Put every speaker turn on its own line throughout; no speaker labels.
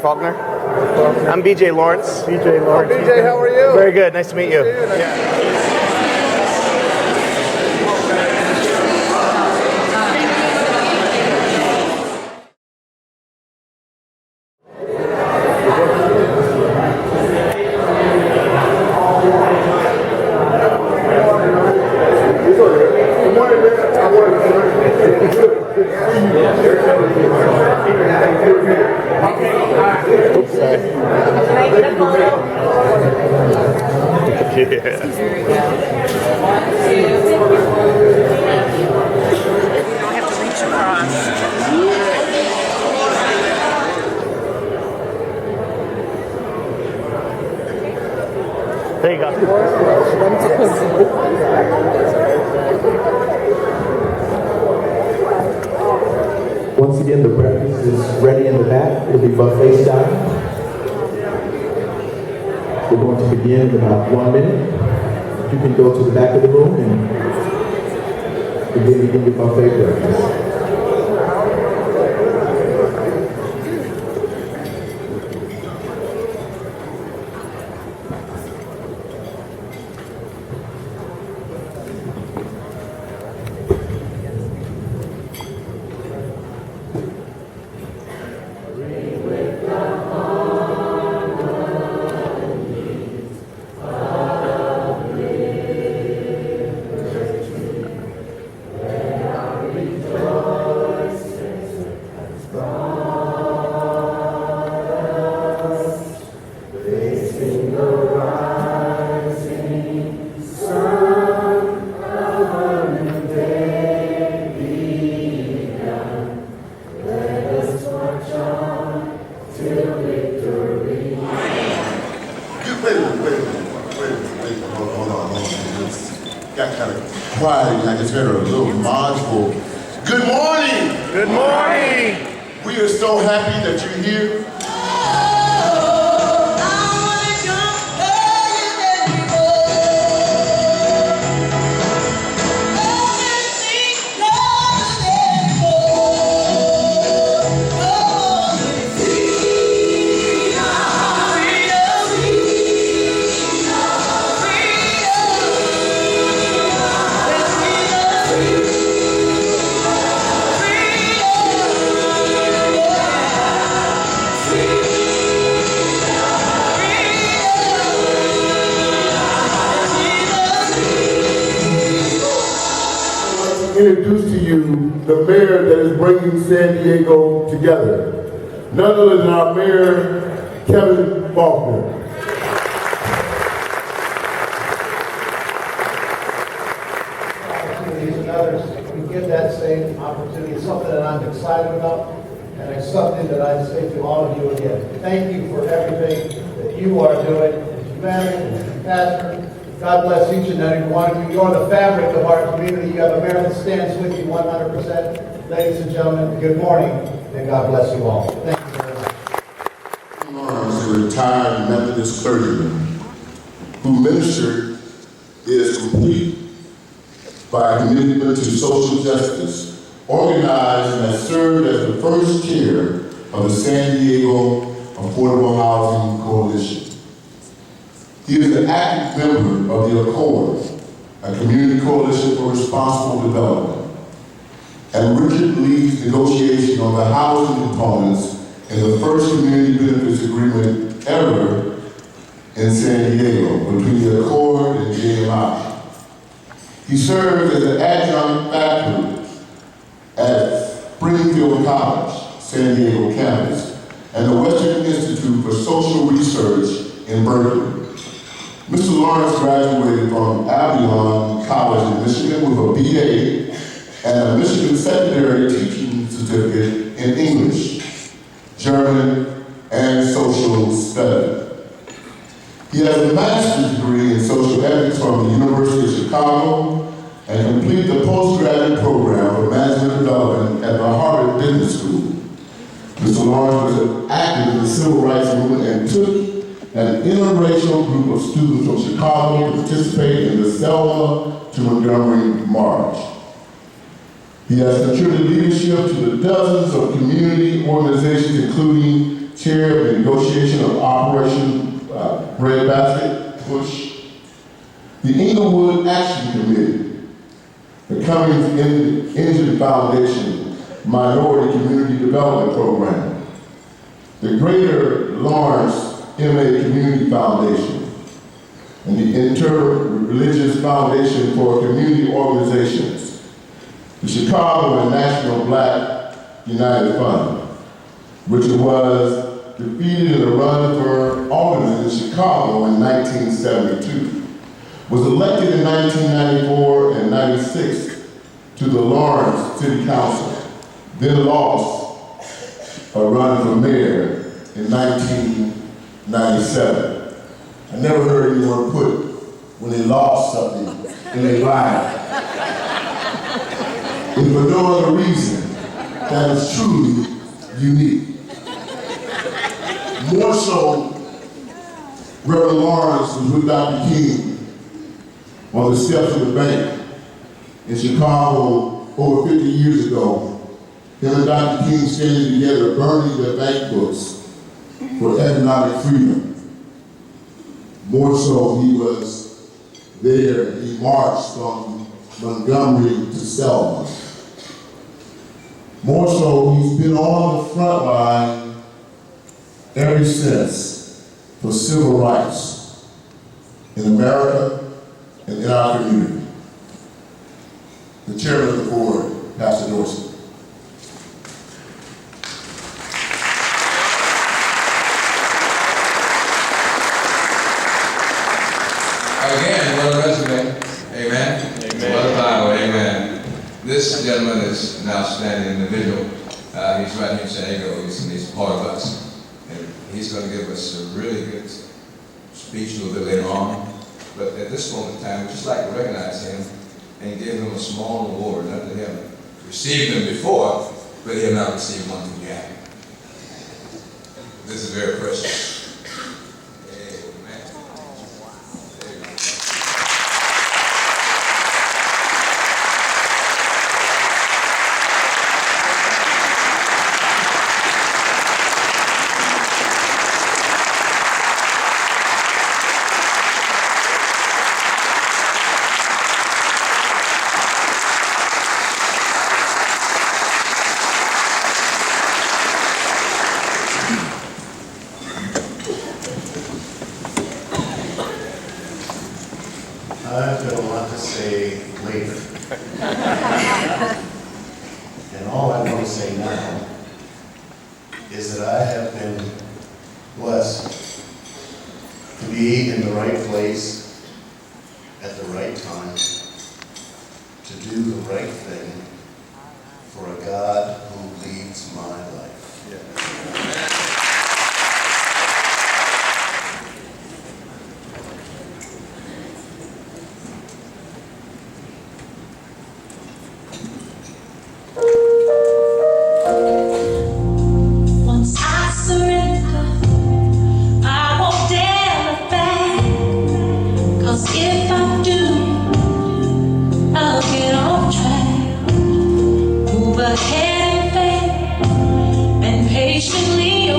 Faulkner. I'm BJ Lawrence.
BJ Lawrence.
Oh, BJ, how are you?
Very good. Nice to meet you. There you go.
Once again, the breakfast is ready in the back. It'll be buffet style. We're going to begin in about 1 minute. You can go to the back of the room and begin your buffet breakfast.
Got kind of quiet and I just heard a little module. Good morning!
Good morning!
We are so happy that you're here.
Introduce to you the mayor that is bringing San Diego together. None other than our mayor, Kevin Faulkner.
Opportunities and others, we get that same opportunity. It's something that I'm excited about, and it's something that I say to all of you again. Thank you for everything that you are doing as humanity, as pastor. God bless each and every one of you. You're the fabric of our community. You have a mayor that stands with you 100%. Ladies and gentlemen, good morning, and God bless you all. Thank you very much.
Lawrence, a retired Methodist clergyman who ministered is complete by a commitment to social justice, organized and has served as the first chair of the San Diego Affordable Housing Coalition. He is an active member of the Accord, a community coalition for responsible development. And Richard leads negotiation on the housing components in the first community benefits agreement ever in San Diego between the Accord and JMI. He serves as an adjunct faculty at Springfield College, San Diego campus, and the Western Institute for Social Research in Berkeley. Mr. Lawrence graduated from Albion College in Michigan with a BA and a Michigan secondary teaching certificate in English, German, and social studies. He has a master's degree in social ethics from the University of Chicago and completed the postgraduate program for management development at the Harvard Business School. Mr. Lawrence was active in the civil rights movement and took an interracial group of students from Chicago to participate in the Selma to Montgomery March. He has contributed leadership to the dozens of community organizations, including chair of the negotiation of Operation Breadbasket Push, the Inglewood Action Committee, the Cummings Engine Foundation Minority Community Development Program, the Greater Lawrence MA Community Foundation, and the Interreligious Foundation for Community Organizations, the Chicago and National Black United Fund. Richard was defeated in a run for alderman in Chicago in 1972, was elected in 1994 and 96 to the Lawrence City Council, then lost a run for mayor in 1997. I never heard anyone put when they lost something in their life. If for no other reason, that is truly unique. More so, Reverend Lawrence was with Dr. King on the steps of the bank in Chicago over 50 years ago. Him and Dr. King standing together, burning their bank books for economic freedom. More so, he was there, he marched from Montgomery to Selma. More so, he's been on the front line ever since for civil rights in America and in our community. The chairman of the board, Pastor Dorsey.
Again, what a resume. Amen. What a Bible. Amen. This gentleman is an outstanding individual. He's right here in San Diego. He's part of us. And he's going to give us a really good speech a little bit later on. But at this moment in time, we'd just like to recognize him and give him a small award. Not that he haven't received them before, but he have not received one yet. This is very precious.
I've got a lot to say later. And all I want to say now is that I have been blessed to be in the right place at the right time to do the right thing for a God who leads my life.
Once I surrender, I won't dare look back. 'Cause if I do, I'll get off track. Move ahead in faith and patiently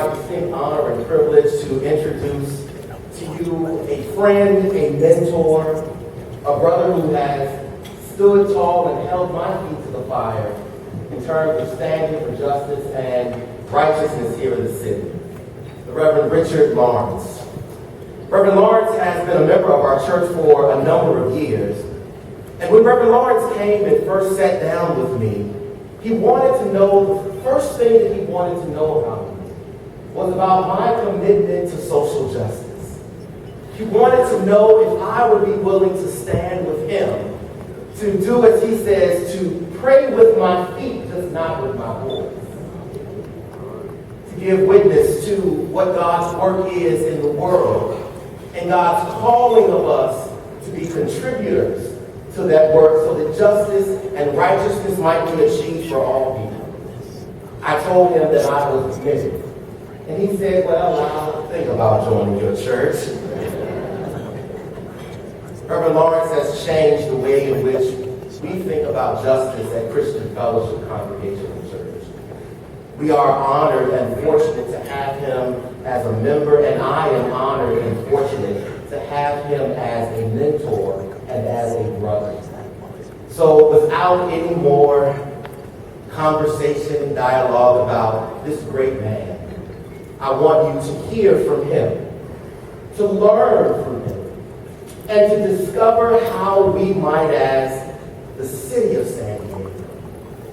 my distinct honor and privilege to introduce to you a friend, a mentor, a brother who has stood tall and held my feet to the fire in terms of standing for justice and righteousness here in the city, the Reverend Richard Lawrence. Reverend Lawrence has been a member of our church for a number of years. And when Reverend Lawrence came and first sat down with me, he wanted to know, the first thing that he wanted to know about me was about my commitment to social justice. He wanted to know if I would be willing to stand with him, to do as he says, to pray with my feet, just not with my voice. To give witness to what God's work is in the world, and God's calling of us to be contributors to that work so that justice and righteousness might be achieved for all people. I told him that I was committed. And he said, well, I'll think about joining your church. Reverend Lawrence has changed the way in which we think about justice at Christian Fellowship Congregational Church. We are honored and fortunate to have him as a member, and I am honored and fortunate to have him as a mentor and as a brother. So without any more conversation and dialogue about this great man, I want you to hear from him, to learn from him, and to discover how we might, as the city of San Diego,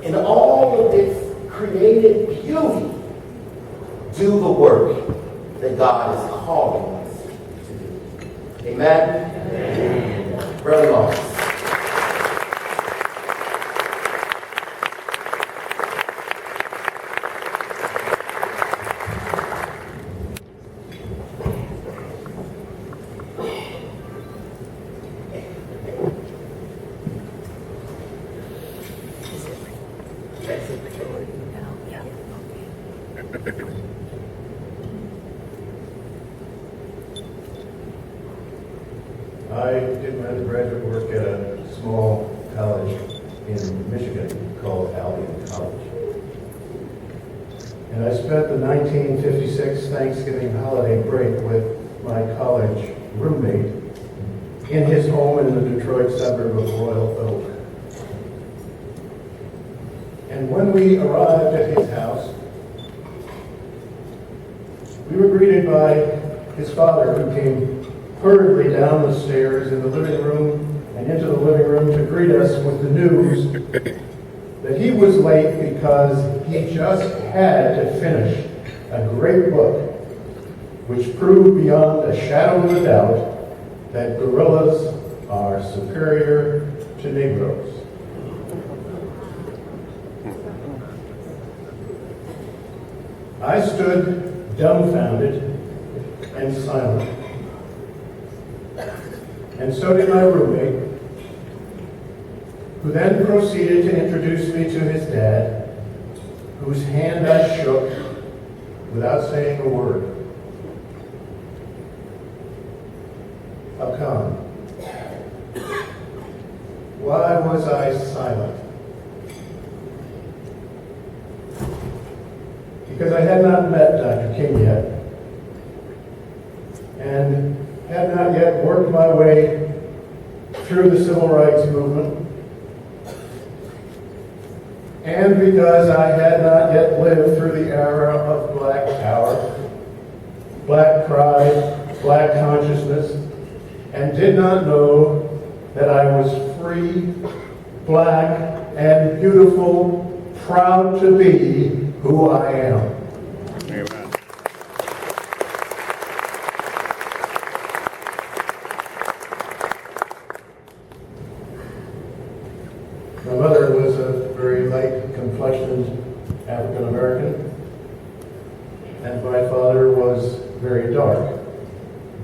in all of its created beauty, do the work that God is calling us to do. Amen? Amen. Brother Lawrence.
I did my undergraduate work at a small college in Michigan called Albion College. And I spent the 1956 Thanksgiving holiday break with my college roommate in his home in the Detroit suburb of Royal Oak. And when we arrived at his house, we were greeted by his father, who came hurriedly down the stairs in the living room and into the living room to greet us with the news that he was late because he just had to finish a great book which proved beyond a shadow of a doubt that gorillas are superior to Negroes. I stood dumbfounded and silent. And so did my roommate, who then proceeded to introduce me to his dad, whose hand I shook without saying a word. How come? Why was I silent? Because I had not met Dr. King yet, and had not yet worked my way through the civil rights movement, and because I had not yet lived through the era of Black power, Black pride, Black consciousness, and did not know that I was free, Black, and beautiful, proud to be who I am.
Amen.
My mother was a very light complexioned African American, and my father was very dark.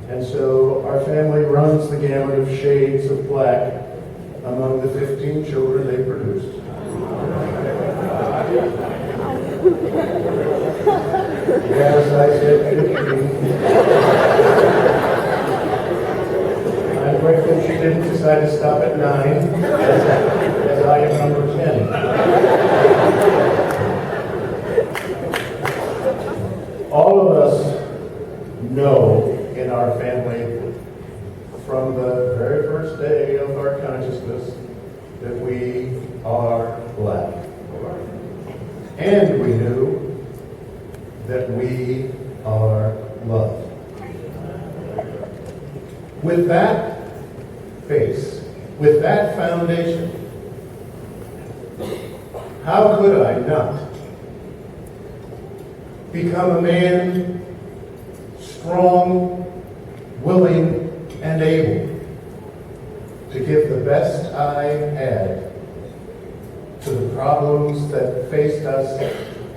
And so our family runs the gamut of shades of black among the 15 children they produced. Yes, I said 15. I'm grateful she didn't decide to stop at 9, as I am number 10. All us know in our family from the very first day of our consciousness that we are black. And we knew that we are loved. With that base, with that foundation, how could I not become a man strong, willing, and able to give the best I had to the problems that faced us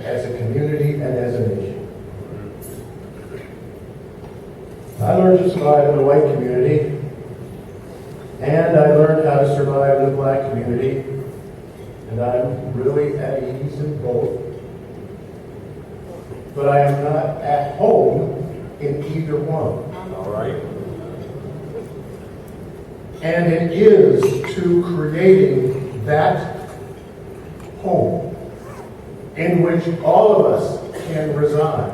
as a community and as a nation? I learned to survive in the white community, and I learned how to survive in the black community, and I'm really at ease in both. But I am not at home in either one.
All right.
And it is to creating that home in which all of us can reside,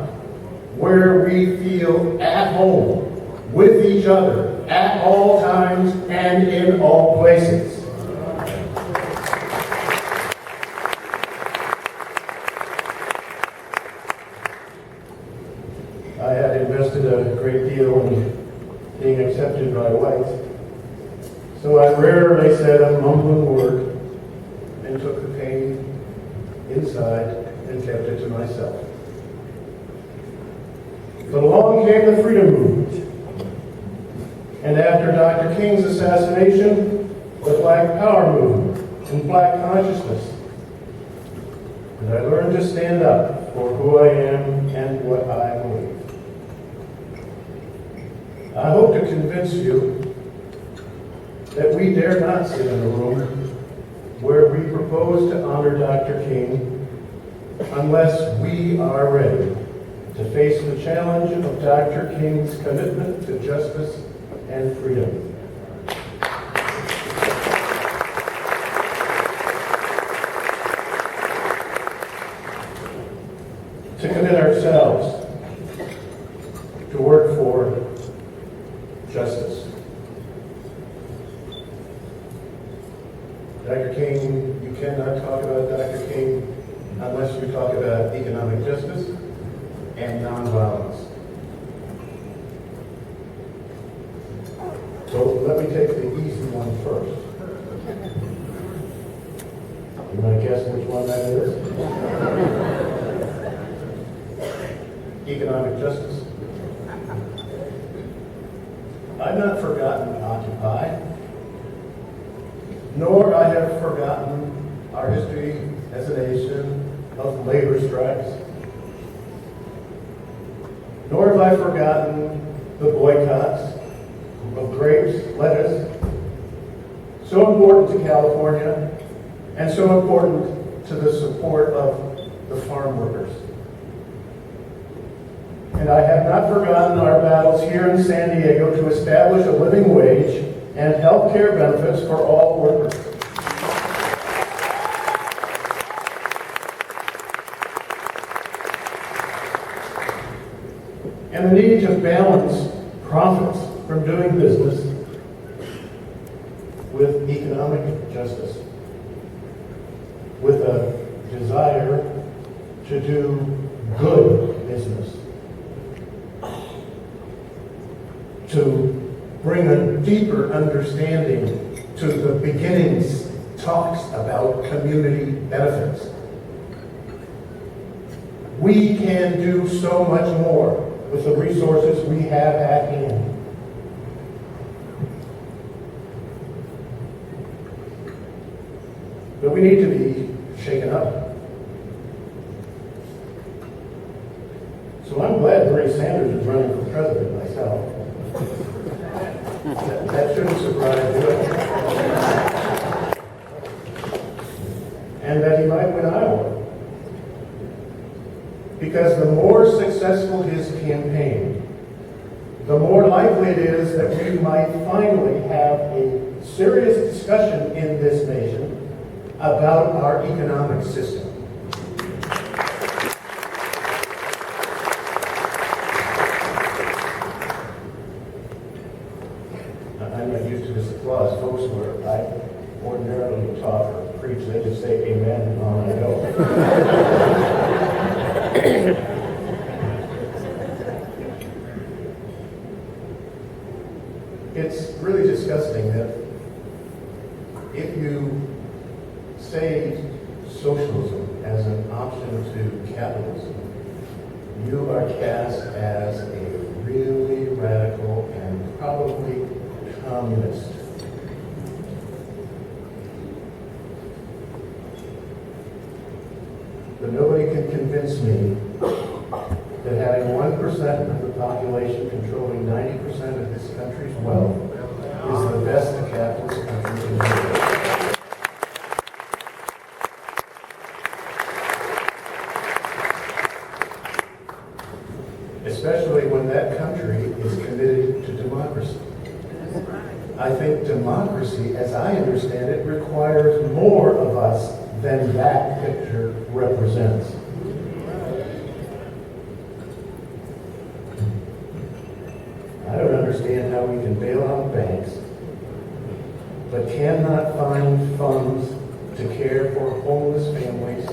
where we feel at home with each other at all times and in all places. I had invested a great deal in being accepted by whites, so I rarely said a mumbling word and took the pain inside and kept it to myself. But along came the freedom movement, and after Dr. King's assassination, the Black Power movement and Black consciousness. And I learned to stand up for who I am and what I believe. I hope to convince you that we dare not sit in a room where we propose to honor Dr. King unless we are ready to face the challenge of Dr. King's commitment to justice and freedom. To commit ourselves to work for justice. Dr. King, you cannot talk about Dr. King unless you talk about economic justice and nonviolence. So let me take the easy one first. You want to guess which one that is? Economic justice. I've not forgotten Occupy, nor I have forgotten our history as a nation of labor strikes, nor have I forgotten the boycotts of grapes, lettuce, so important to California and so important to the support of the farm workers. And I have not forgotten our battles here in San Diego to establish a living wage and health care benefits for all workers. And the need to balance profits from doing business with economic justice, with a desire to do good business, to bring a deeper understanding to the beginnings talks about community benefits. We can do so much more with the resources we have at hand. But we need to be shaken up. So I'm glad Bernie Sanders is running for president myself. That shouldn't surprise you. And that he might win Iowa. Because the more successful his campaign, the more likely it is that we might finally have a serious discussion in this nation about our economic system. say amen and on I go. It's really disgusting that if you say socialism as an option to capitalism, you are cast as a really radical and probably communist. But nobody can convince me that having 1% of the population controlling 90% of this country's wealth is the best a capitalist country can do. Especially when that country is committed to democracy. I think democracy, as I understand it, requires more of us than that picture represents. I don't understand how we can bail out banks, but cannot find funds to care for homeless families.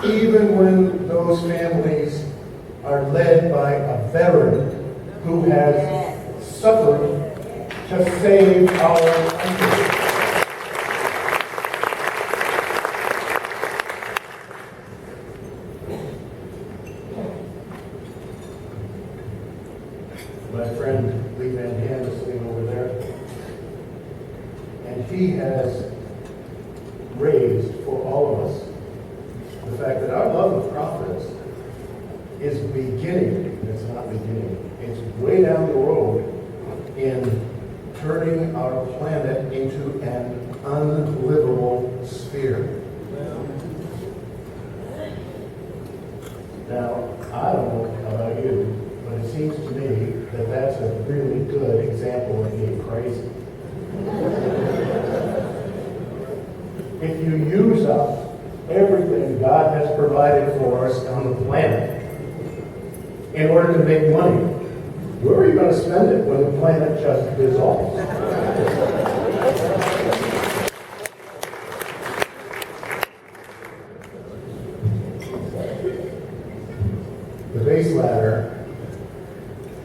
Even when those families are led by a veteran who has suffered to save our country. My friend Lee Van Dam is sitting over there, and he has raised for all of us the fact that our love of profits is beginning, it's not beginning, it's way down the road in turning our planet into an unlivable sphere. Now, I don't know about you, but it seems to me that that's a really good example of being crazy. If you use up everything God has provided for us on the planet in order to make money, where are you going to spend it when the planet just dissolves? The base ladder,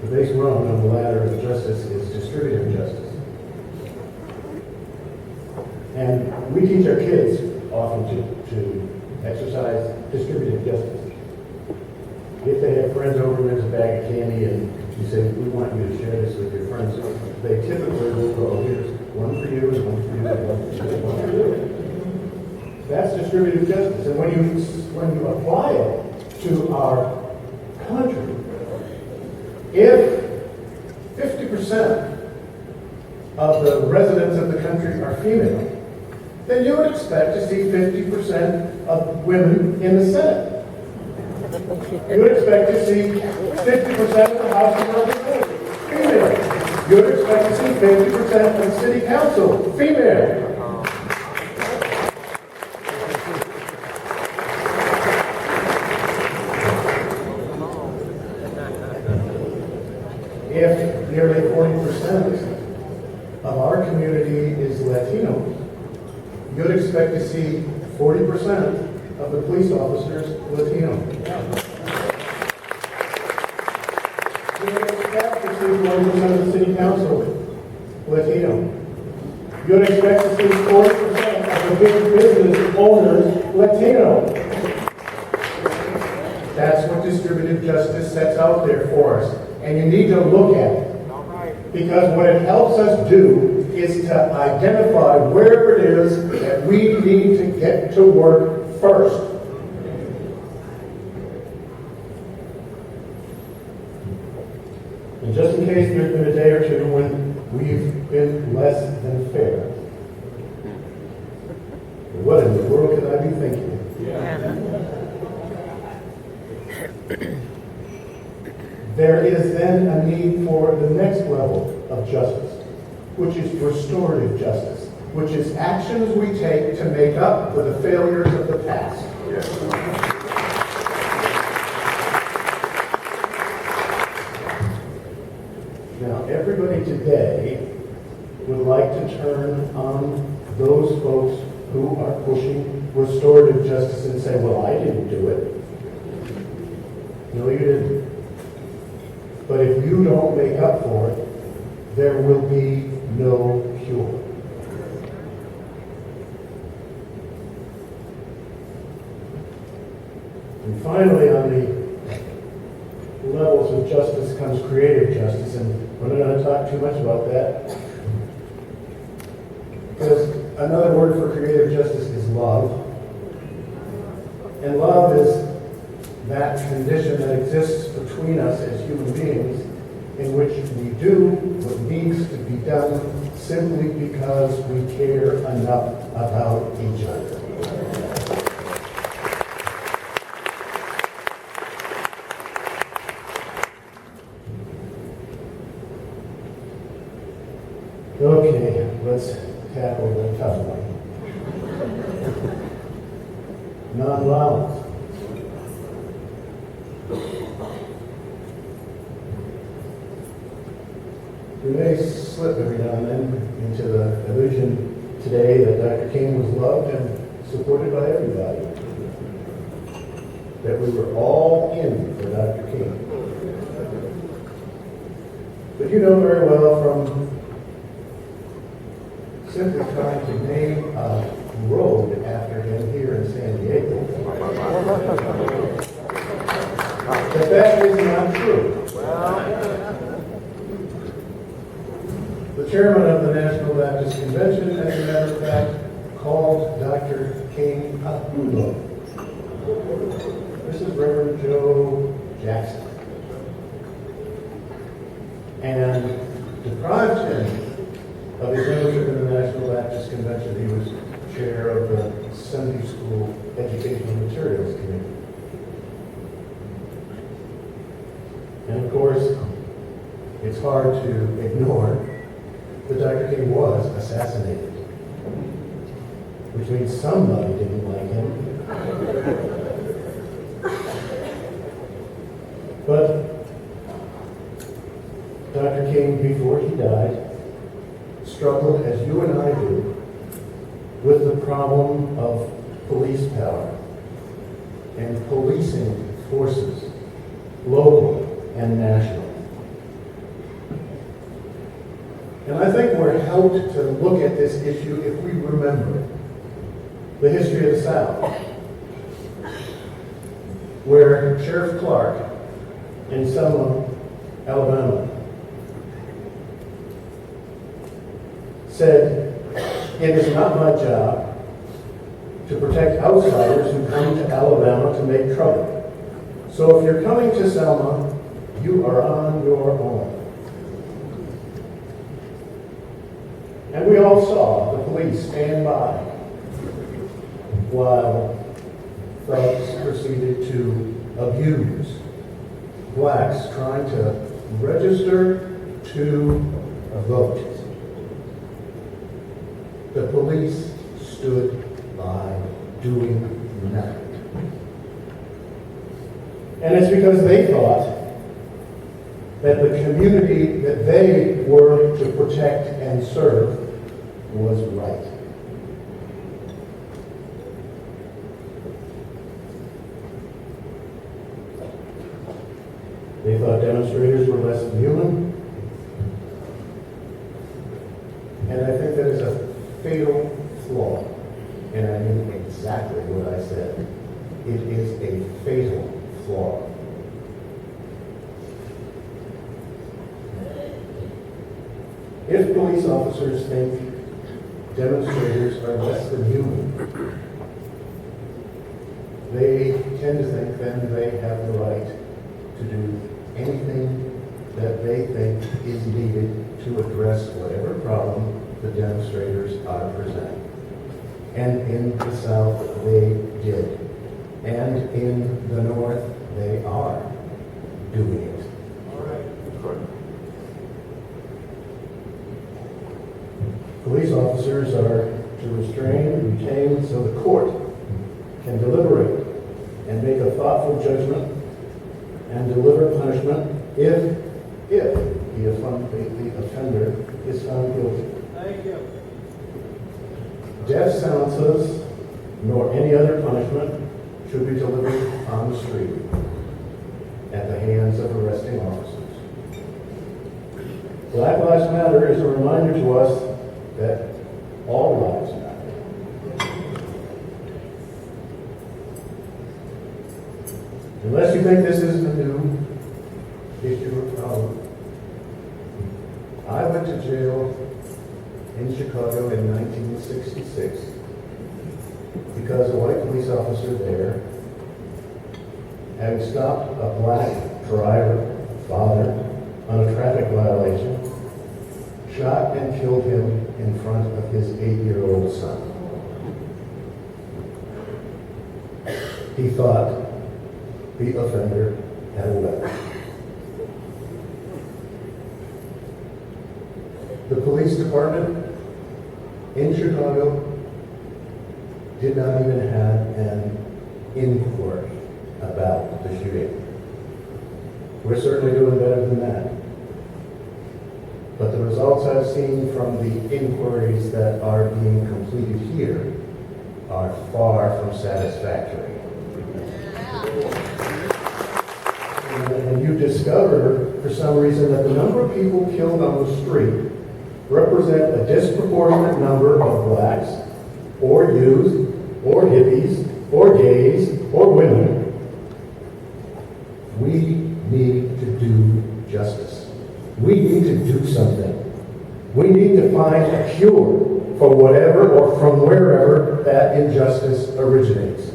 the base rung on the ladder of justice is distributive justice. And we teach our kids often to exercise distributive justice. If they have friends over and there's a bag of candy and you say, we want you to share this with your friends, they typically will go, here's one for you, and one for you, and one for you, and one for you. That's distributive justice. And when you apply it to our country, if 50% of the residents of the country are female, then you would expect to see 50% of women in the Senate. You would expect to see 50% of the House of Representatives female. You would expect to see 50% of the City Council female. If nearly 40% of our community is Latino, you'd expect to see 40% of the police officers Latino. You'd expect to see 40% of the city council Latino. You'd expect to see 40% of the big business owners Latino. That's what distributive justice sets out there for us. And you need to look at it. Because what it helps us do is to identify where it is that we need to get to work first. And just in case there's been a day or two when we've been less than fair, what in the world could I be thinking? There is then a need for the next level of justice, which is restorative justice, which is actions we take to make up for the failures of the past. Now, turn on those folks who are pushing restorative justice and say, well, I didn't do it. No, you didn't. But if you don't make up for it, there will be no cure. And finally, on the levels of justice comes creative justice, and we're not going to talk too much about that. Because another word for creative justice is love. And love is that condition that exists between us as human beings in which we do what needs to be done simply because we care enough about each other. Okay, let's tackle the tough one. Nonviolence. We may slip every now and then into the illusion today that Dr. King was loved and supported by everybody. That we were all in for Dr. King. But you know very well from simply trying to name a road after him here in San Diego that is not true. The chairman of the National Baptist Convention, as a matter of fact, called Dr. King a hoodlum. This is Reverend Joe Jackson. And deprived him of his membership in the National Baptist Convention. He was chair of the Sunday School Educational Materials Committee. And of course, it's hard to ignore that Dr. King was assassinated, which means somebody didn't like him. But Dr. King, before he died, struggled, as you and I do, with the problem of police power and policing forces, local and national. And I think we're helped to look at this issue if we remember the history of the South, where Sheriff Clark in Selma, Alabama, said, "It is not my job to protect outsiders who come to Alabama to make trouble. So if you're coming to Selma, you are on your own." And we all saw the police stand by while thugs proceeded to abuse blacks trying to register to vote. The police stood by doing nothing. And it's because they thought that the community that they were to protect and serve was right. They thought demonstrators were less than human. And I think that is a fatal flaw. And I mean exactly what I said. It is a fatal flaw. If police officers think demonstrators are less than human, they tend to think then they have the right to do anything that they think is needed to address whatever problem the demonstrators are presenting. And in the South, they did. And in the North, they are doing it. All right. Police officers are to restrain and retain so the court can deliberate and make a thoughtful judgment and deliver punishment if the offender is found guilty.
Thank you.
death sentences nor any other punishment should be delivered on the street at the hands of arresting officers. Black Lives Matter is a reminder to us that all lives matter. Unless you think this is a new issue or problem, I went to jail in Chicago in 1966 because a white police officer there, having stopped a black driver, father, on a traffic violation, shot and killed him in front of his 8-year-old son. He thought the offender had a weapon. The police department in Chicago did not even have an inquiry about the shooting. We're certainly doing better than that. But the results I've seen from the inquiries that are being completed here are far from satisfactory. And you discover, for some reason, that the number of people killed on the street represent a disproportionate number of blacks, or youth, or hippies, or gays, or women. We need to do justice. We need to do something. We need to find a cure for whatever or from wherever that injustice originates.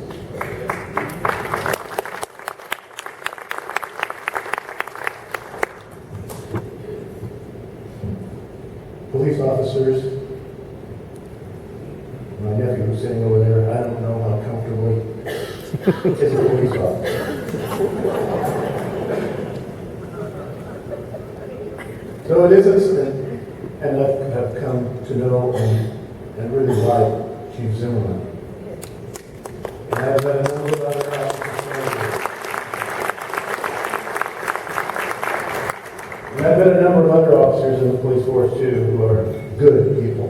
Police officers, my nephew who's sitting over there, I don't know how comfortably is a police officer. So it isn't, and I've come to know and really like Chief Zimmerman. And I've had a number of other officers. And I've met a number of other officers in the police force too who are good people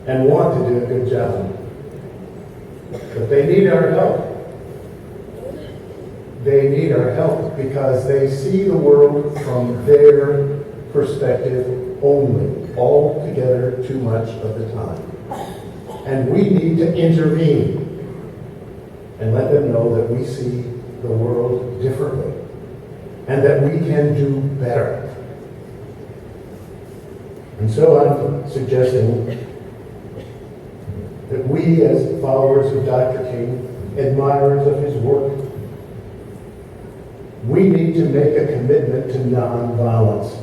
and want to do a good job. But they need our help. They need our help because they see the world from their perspective only, altogether too much of the time. And we need to intervene and let them know that we see the world differently and that we can do better. And so I'm suggesting that we, as followers of Dr. King, admirers of his work, we need to make a commitment to nonviolence.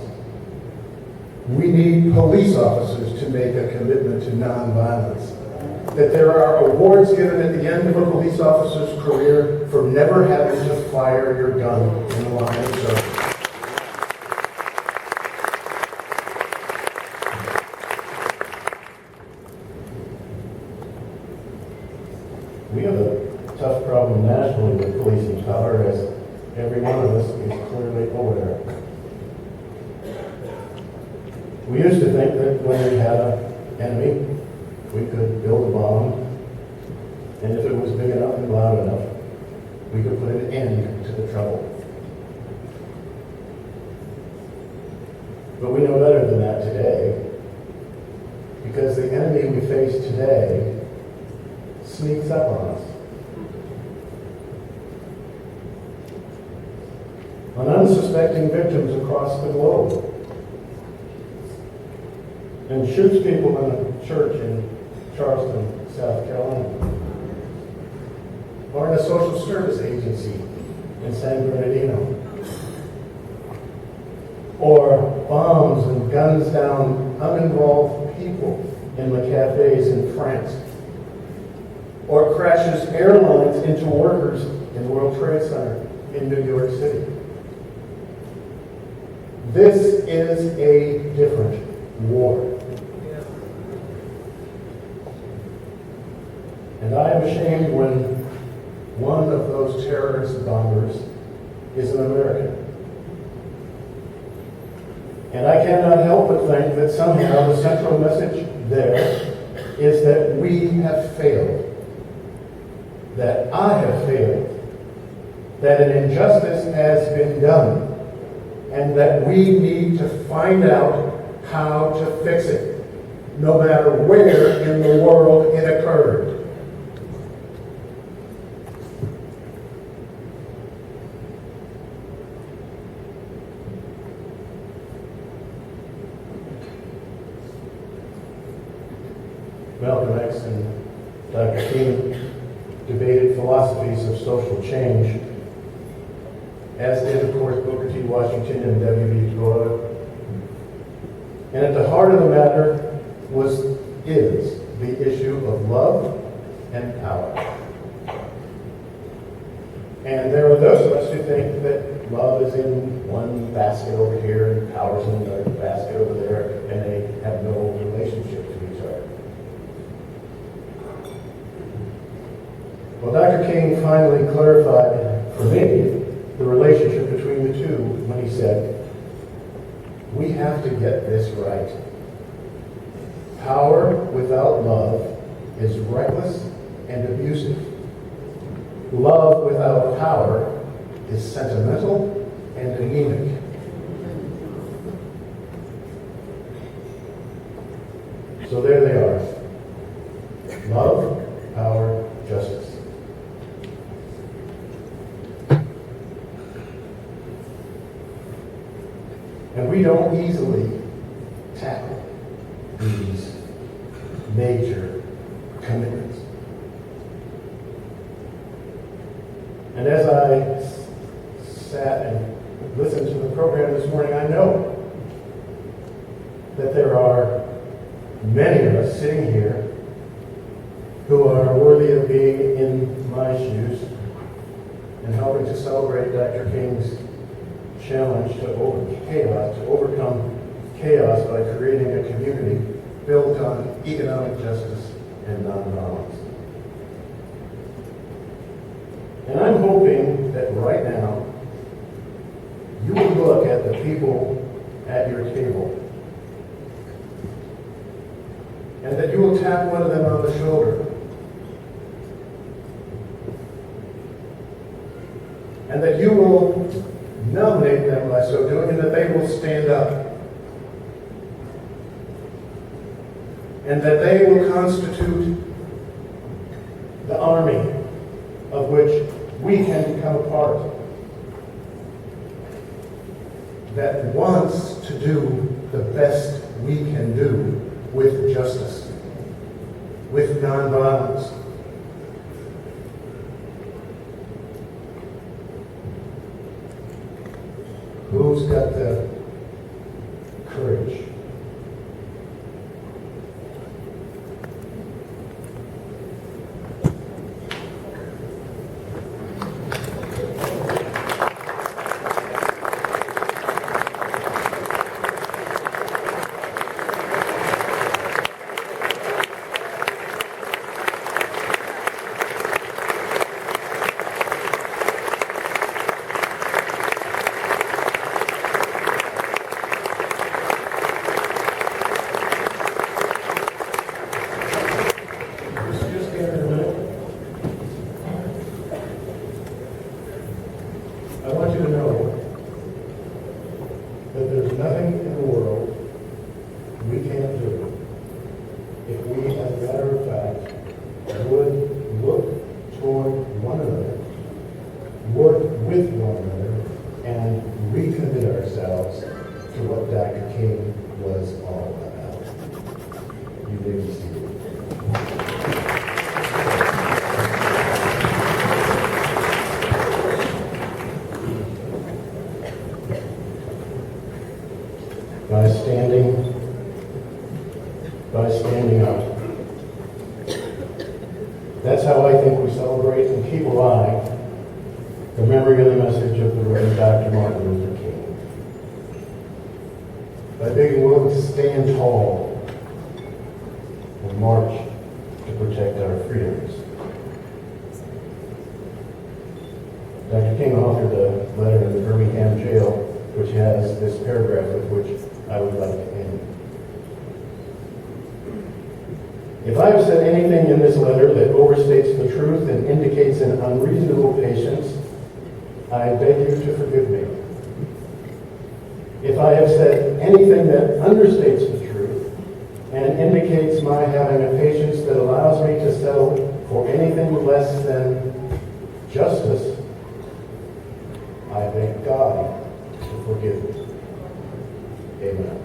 We need police officers to make a commitment to nonviolence. That there are awards given at the end of a police officer's career for never having to fire your gun in the line of service. We have a tough problem nationally with policing power, as every one of us is clearly aware. We used to think that when we had an enemy, we could build a bomb, and if it was big enough and loud enough, we could put an end to the trouble. But we know better than that today, because the enemy we face today sneaks up on us. On unsuspecting victims across the globe, and shoots people in a church in Charleston, South Carolina, or in a social service agency in San Bernardino, or bombs and guns down uninvolved people in the cafes in France, or crashes airlines into workers in the World Trade Center in New York City. This is a different war. And I am ashamed when one of those terrorist bombers is an American. And I cannot help but think that somehow the central message there is that we have failed, that I have failed, that an injustice has been done, and that we need to find out how to fix it, no matter where in the world it occurred. Malcolm X and Dr. King debated philosophies of social change, as did, of course, Booker T. Washington and W.B. Du Bois. And at the heart of the matter is the issue of love and power. And there are those of us who think that love is in one basket over here and power is in another basket over there, and they have no relationship to each other. Well, Dr. King finally clarified for me the relationship between the two when he said, we have to get this right. Power without love is reckless and abusive. Love without power is sentimental and anemic. So there they are. Love, power, justice. And we don't easily tackle these major commitments. And as I sat and listened to the program this morning, I know that there are many of us sitting here who are worthy of being in my shoes and helping to celebrate Dr. King's challenge to overcome chaos by creating a community built on economic justice and nonviolence. And I'm hoping that right now you will look at the people at your table and that you will tap one of them on the shoulder and that you will nominate them by so doing, and that they will stand up. And that they will constitute the army of which we can become a part. That wants to do the best we can do with justice, with nonviolence. Who's got the courage? I want you to know that there's nothing in the world we can't do if we, as a matter of fact, would look toward one another, work with one another, and recommit ourselves to what Dr. King was all about. You may be seated. By standing up. That's how I think we celebrate and keep alive the memory of the message of the Reverend Dr. Martin Luther King. By being willing to stand tall and march to protect our freedoms. Dr. King authored a letter in the Birmingham jail which has this paragraph with which I would like to end. have said anything in this letter that overstates the truth and indicates an unreasonable patience, I beg you to forgive me. If I have said anything that understates the truth and indicates my having a patience that allows me to settle for anything less than justice, I beg God to forgive me. Amen.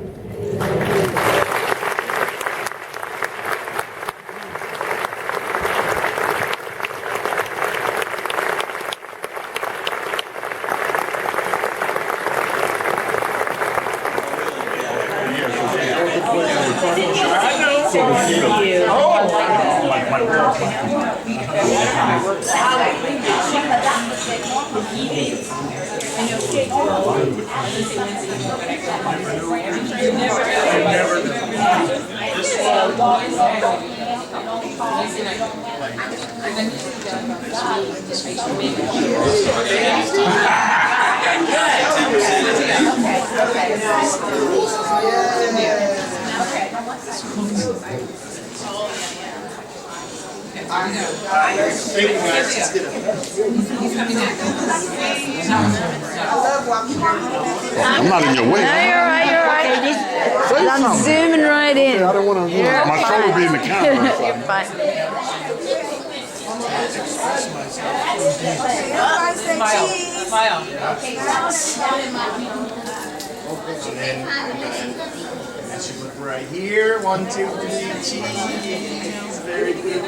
I'm not in your way.
No, you're right. I'm zooming right in.
I don't want to. My shoulder be in the camera.
You're fine. Smile.
As you look right here, 1, 2, 3, cheese. Very good.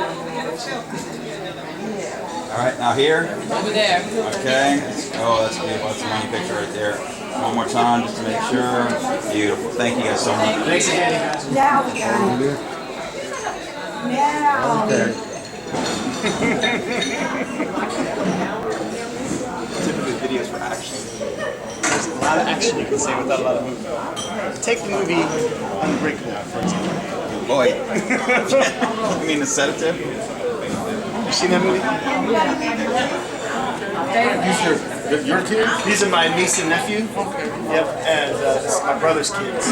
All right, now here.
Over there.
Okay. Oh, that's beautiful. That's a money picture right there. One more time, just to make sure. Beautiful. Thank you guys so much.
Thanks again, guys.
Now we got it. Now.
Okay.
Typically videos for action. There's a lot of action you can say without a lot of movement. Take the movie Unbreakable, for example.
Boy. You mean the sedative?
You seen that movie?
Your kid?
These are my niece and nephew. Okay. Yep, and this is my brother's kids.